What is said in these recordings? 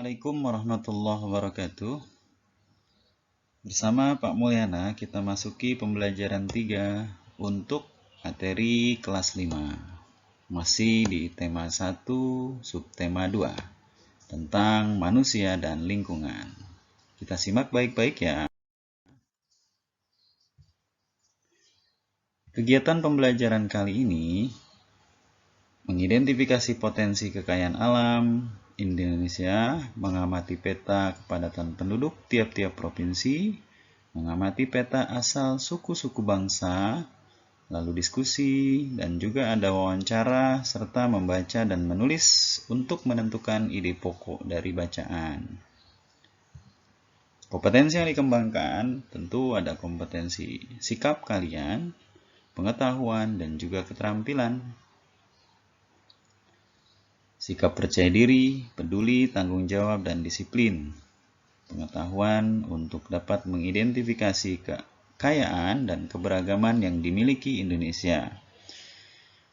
Assalamualaikum warahmatullahi wabarakatuh. Bersama Pak Mulyana kita masuki pembelajaran 3 untuk materi kelas 5. Masih di tema 1, subtema 2 tentang manusia dan lingkungan. Kita simak baik-baik ya. Kegiatan pembelajaran kali ini mengidentifikasi potensi kekayaan alam Indonesia, mengamati peta kepadatan penduduk tiap-tiap provinsi, mengamati peta asal suku-suku bangsa, lalu diskusi, dan juga ada wawancara, serta membaca dan menulis untuk menentukan ide pokok dari bacaan. Kompetensi yang dikembangkan tentu ada kompetensi sikap kalian, pengetahuan, dan juga keterampilan. Sikap percaya diri, peduli, tanggung jawab, dan disiplin. Pengetahuan untuk dapat mengidentifikasi kekayaan dan keberagaman yang dimiliki Indonesia.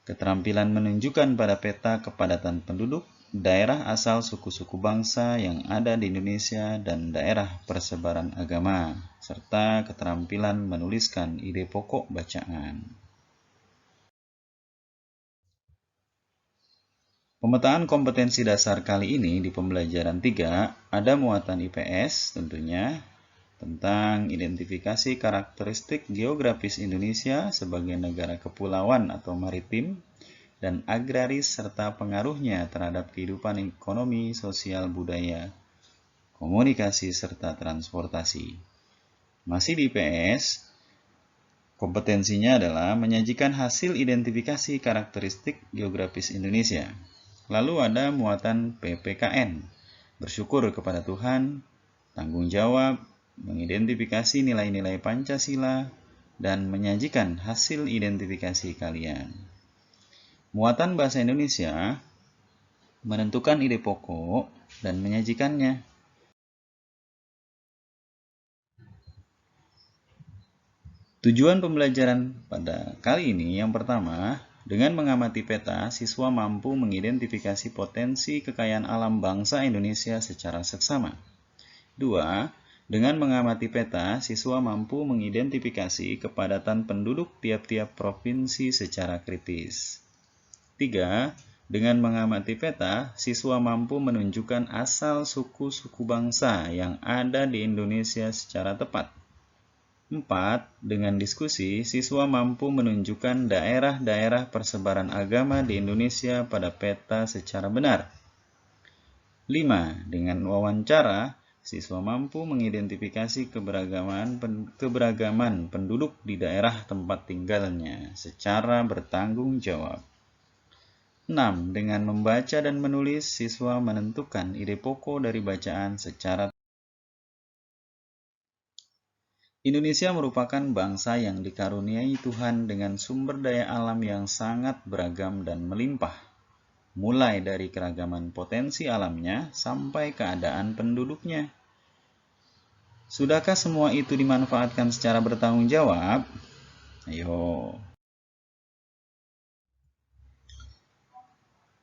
Keterampilan menunjukkan pada peta kepadatan penduduk, daerah asal suku-suku bangsa yang ada di Indonesia, dan daerah persebaran agama, serta keterampilan menuliskan ide pokok bacaan. Pemetaan kompetensi dasar kali ini di pembelajaran 3 ada muatan IPS tentunya tentang identifikasi karakteristik geografis Indonesia sebagai negara kepulauan atau maritim dan agraris serta pengaruhnya terhadap kehidupan ekonomi, sosial, budaya, komunikasi, serta transportasi. Masih di IPS, kompetensinya adalah menyajikan hasil identifikasi karakteristik geografis Indonesia. Lalu ada muatan PPKN, bersyukur kepada Tuhan, tanggung jawab, mengidentifikasi nilai-nilai Pancasila, dan menyajikan hasil identifikasi kalian. Muatan bahasa Indonesia, menentukan ide pokok dan menyajikannya. Tujuan pembelajaran pada kali ini yang pertama, dengan mengamati peta, siswa mampu mengidentifikasi potensi kekayaan alam bangsa Indonesia secara seksama. 2. Dengan mengamati peta, siswa mampu mengidentifikasi kepadatan penduduk tiap-tiap provinsi secara kritis. 3. Dengan mengamati peta, siswa mampu menunjukkan asal suku-suku bangsa yang ada di Indonesia secara tepat. 4. Dengan diskusi, siswa mampu menunjukkan daerah-daerah persebaran agama di Indonesia pada peta secara benar. 5. Dengan wawancara, siswa mampu mengidentifikasi keberagaman penduduk di daerah tempat tinggalnya secara bertanggung jawab. 6. Dengan membaca dan menulis, siswa menentukan ide pokok dari bacaan secara Indonesia merupakan bangsa yang dikaruniai Tuhan dengan sumber daya alam yang sangat beragam dan melimpah, mulai dari keragaman potensi alamnya sampai keadaan penduduknya. Sudahkah semua itu dimanfaatkan secara bertanggung jawab? Ayo.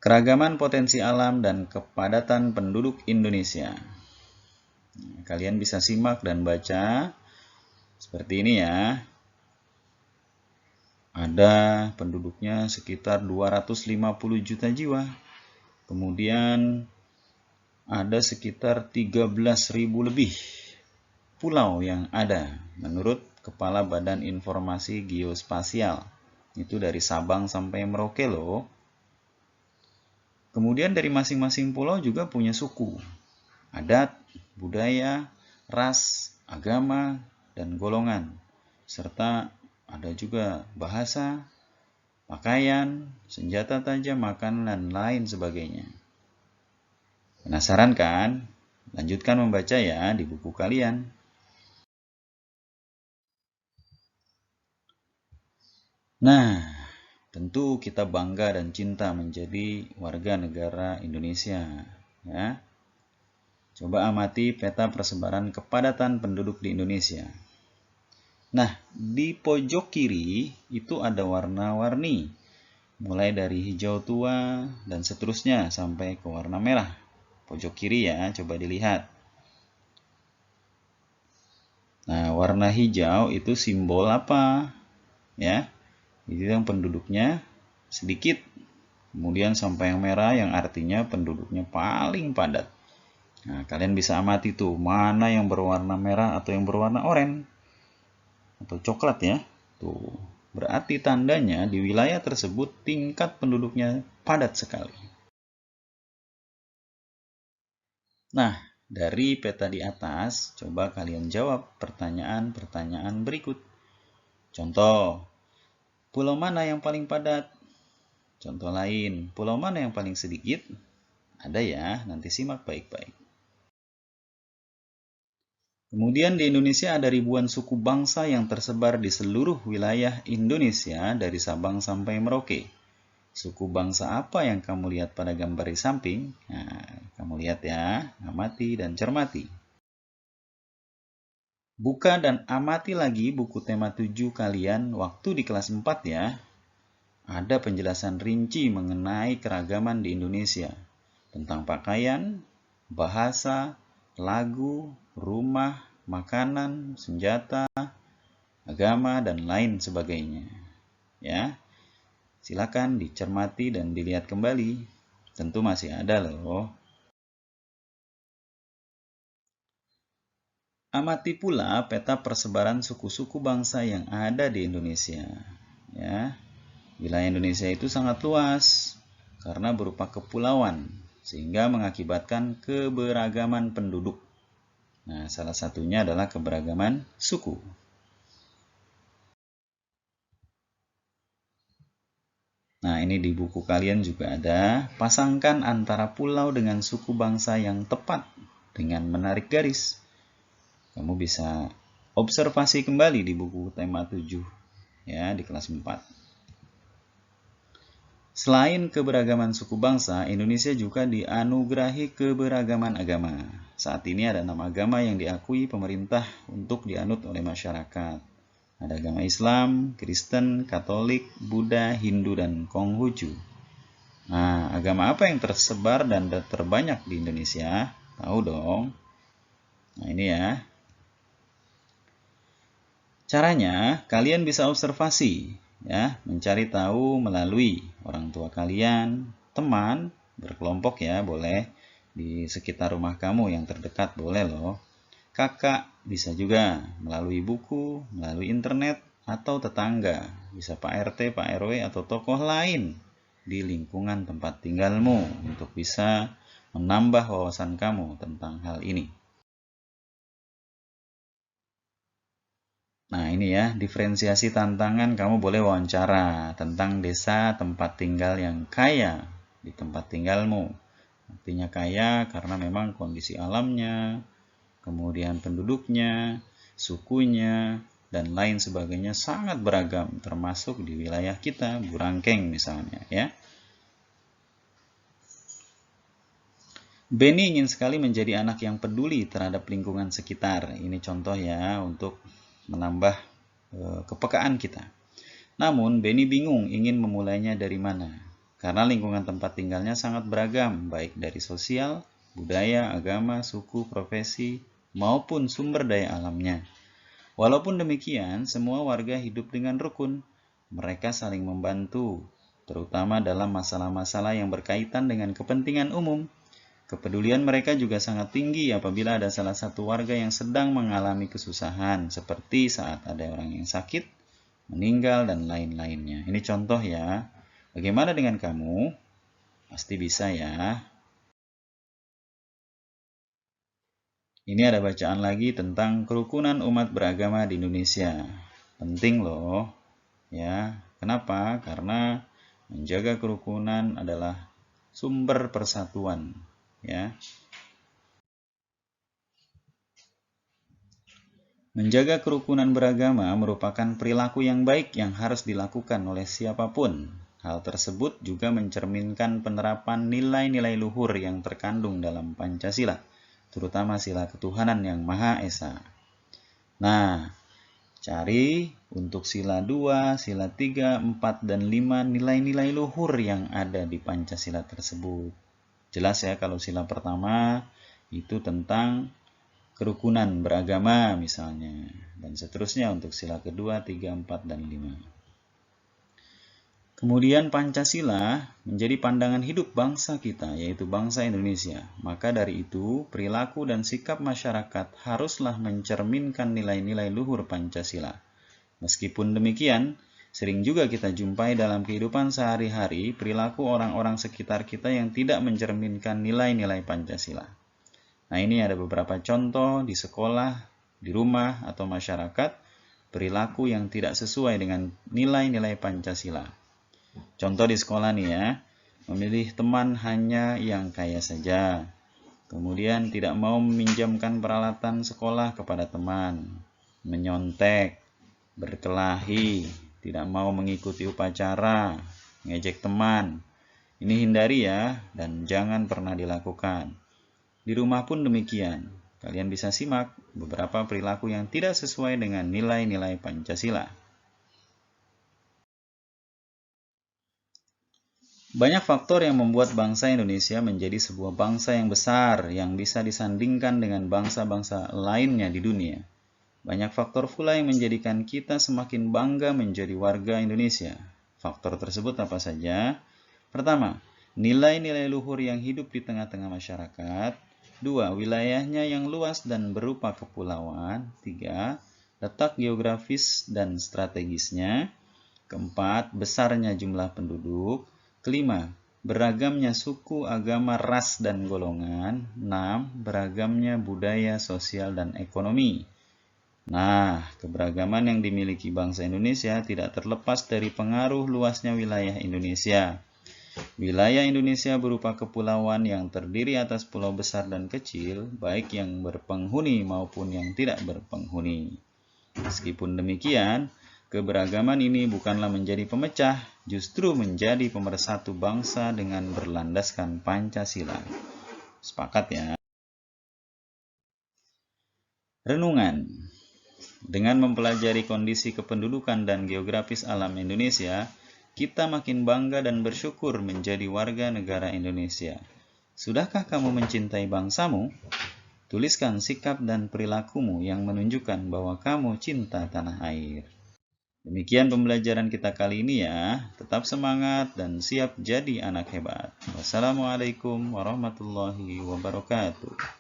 Keragaman potensi alam dan kepadatan penduduk Indonesia. Kalian bisa simak dan baca seperti ini ya. Ada penduduknya sekitar 250 juta jiwa. Kemudian ada sekitar 13.000 lebih pulau yang ada menurut Kepala Badan Informasi Geospasial. Itu dari Sabang sampai Merauke loh. Kemudian dari masing-masing pulau juga punya suku, adat, budaya, ras, agama, dan golongan, serta ada juga bahasa, pakaian, senjata tajam, makanan, dan lain sebagainya. Penasaran kan? Lanjutkan membaca ya di buku kalian. Nah, tentu kita bangga dan cinta menjadi warga negara Indonesia, ya. Coba amati peta persebaran kepadatan penduduk di Indonesia. Nah, di pojok kiri itu ada warna-warni, mulai dari hijau tua dan seterusnya sampai ke warna merah. pojok kiri ya, coba dilihat. Nah, warna hijau itu simbol apa? Ya, itu yang penduduknya sedikit. Kemudian sampai yang merah yang artinya penduduknya paling padat. Nah, kalian bisa amati tuh, mana yang berwarna merah atau yang berwarna oranye atau coklat ya. Tuh, berarti tandanya di wilayah tersebut tingkat penduduknya padat sekali. Nah, dari peta di atas, coba kalian jawab pertanyaan-pertanyaan berikut. Contoh, pulau mana yang paling padat? Contoh lain, pulau mana yang paling sedikit? Ada ya, nanti simak baik-baik. Kemudian di Indonesia ada ribuan suku bangsa yang tersebar di seluruh wilayah Indonesia dari Sabang sampai Merauke. Suku bangsa apa yang kamu lihat pada gambar di samping? Nah, kamu lihat ya, amati dan cermati. Buka dan amati lagi buku tema 7 kalian waktu di kelas 4 ya. Ada penjelasan rinci mengenai keragaman di Indonesia. Tentang pakaian, bahasa, lagu, rumah, makanan, senjata, agama, dan lain sebagainya. Ya, silakan dicermati dan dilihat kembali. Tentu masih ada loh. Amati pula peta persebaran suku-suku bangsa yang ada di Indonesia. Ya, wilayah Indonesia itu sangat luas karena berupa kepulauan, sehingga mengakibatkan keberagaman penduduk. Nah, salah satunya adalah keberagaman suku. Nah, ini di buku kalian juga ada. Pasangkan antara pulau dengan suku bangsa yang tepat dengan menarik garis. Kamu bisa observasi kembali di buku tema 7 ya, di kelas 4. Selain keberagaman suku bangsa, Indonesia juga dianugerahi keberagaman agama. Saat ini ada 6 agama yang diakui pemerintah untuk dianut oleh masyarakat. Ada agama Islam, Kristen, Katolik, Buddha, Hindu, dan Konghucu. Nah, agama apa yang tersebar dan terbanyak di Indonesia? Tahu dong. Nah, ini ya. Caranya, kalian bisa observasi, ya, mencari tahu melalui orang tua kalian, teman, berkelompok ya, boleh di sekitar rumah kamu yang terdekat boleh loh. Kakak bisa juga melalui buku, melalui internet, atau tetangga, bisa Pak RT, Pak RW, atau tokoh lain di lingkungan tempat tinggalmu untuk bisa menambah wawasan kamu tentang hal ini. Nah, ini ya, diferensiasi tantangan kamu boleh wawancara tentang desa tempat tinggal yang kaya di tempat tinggalmu. Artinya kaya karena memang kondisi alamnya, kemudian penduduknya, sukunya, dan lain sebagainya sangat beragam, termasuk di wilayah kita, Burangkeng misalnya ya. Benny ingin sekali menjadi anak yang peduli terhadap lingkungan sekitar. Ini contoh ya untuk menambah kepekaan kita. Namun, Benny bingung ingin memulainya dari mana. Karena lingkungan tempat tinggalnya sangat beragam, baik dari sosial, budaya, agama, suku, profesi, maupun sumber daya alamnya. Walaupun demikian, semua warga hidup dengan rukun. Mereka saling membantu, terutama dalam masalah-masalah yang berkaitan dengan kepentingan umum. Kepedulian mereka juga sangat tinggi apabila ada salah satu warga yang sedang mengalami kesusahan, seperti saat ada orang yang sakit, meninggal, dan lain-lainnya. Ini contoh ya. Bagaimana dengan kamu? Pasti bisa ya. Ini ada bacaan lagi tentang kerukunan umat beragama di Indonesia. Penting loh. Ya, kenapa? Karena menjaga kerukunan adalah sumber persatuan. Ya. Menjaga kerukunan beragama merupakan perilaku yang baik yang harus dilakukan oleh siapapun. Hal tersebut juga mencerminkan penerapan nilai-nilai luhur yang terkandung dalam Pancasila, terutama sila ketuhanan yang Maha Esa. Nah, cari untuk sila 2, sila 3, 4, dan 5 nilai-nilai luhur yang ada di Pancasila tersebut. Jelas ya kalau sila pertama itu tentang kerukunan beragama misalnya. Dan seterusnya untuk sila kedua, 3, 4, dan 5. Kemudian Pancasila menjadi pandangan hidup bangsa kita, yaitu bangsa Indonesia. Maka dari itu, perilaku dan sikap masyarakat haruslah mencerminkan nilai-nilai luhur Pancasila. Meskipun demikian, sering juga kita jumpai dalam kehidupan sehari-hari perilaku orang-orang sekitar kita yang tidak mencerminkan nilai-nilai Pancasila. Nah, ini ada beberapa contoh di sekolah, di rumah, atau masyarakat, perilaku yang tidak sesuai dengan nilai-nilai Pancasila. Contoh di sekolah nih ya, memilih teman hanya yang kaya saja. Kemudian tidak mau meminjamkan peralatan sekolah kepada teman, menyontek, berkelahi, tidak mau mengikuti upacara, ngejek teman. Ini hindari ya, dan jangan pernah dilakukan. Di rumah pun demikian. Kalian bisa simak beberapa perilaku yang tidak sesuai dengan nilai-nilai Pancasila. Banyak faktor yang membuat bangsa Indonesia menjadi sebuah bangsa yang besar yang bisa disandingkan dengan bangsa-bangsa lainnya di dunia. Banyak faktor pula yang menjadikan kita semakin bangga menjadi warga Indonesia. Faktor tersebut apa saja? Pertama, nilai-nilai luhur yang hidup di tengah-tengah masyarakat. 2. Wilayahnya yang luas dan berupa kepulauan. 3. Letak geografis dan strategisnya. 4. Besarnya jumlah penduduk. 5. Beragamnya suku, agama, ras, dan golongan. 6. Beragamnya budaya, sosial, dan ekonomi. Nah, keberagaman yang dimiliki bangsa Indonesia tidak terlepas dari pengaruh luasnya wilayah Indonesia. Wilayah Indonesia berupa kepulauan yang terdiri atas pulau besar dan kecil, baik yang berpenghuni maupun yang tidak berpenghuni. Meskipun demikian, keberagaman ini bukanlah menjadi pemecah, justru menjadi pemersatu bangsa dengan berlandaskan Pancasila. Sepakat ya? Renungan. Dengan mempelajari kondisi kependudukan dan geografis alam Indonesia, kita makin bangga dan bersyukur menjadi warga negara Indonesia. Sudahkah kamu mencintai bangsamu? Tuliskan sikap dan perilakumu yang menunjukkan bahwa kamu cinta tanah air. Demikian pembelajaran kita kali ini ya. Tetap semangat dan siap jadi anak hebat. Wassalamualaikum warahmatullahi wabarakatuh.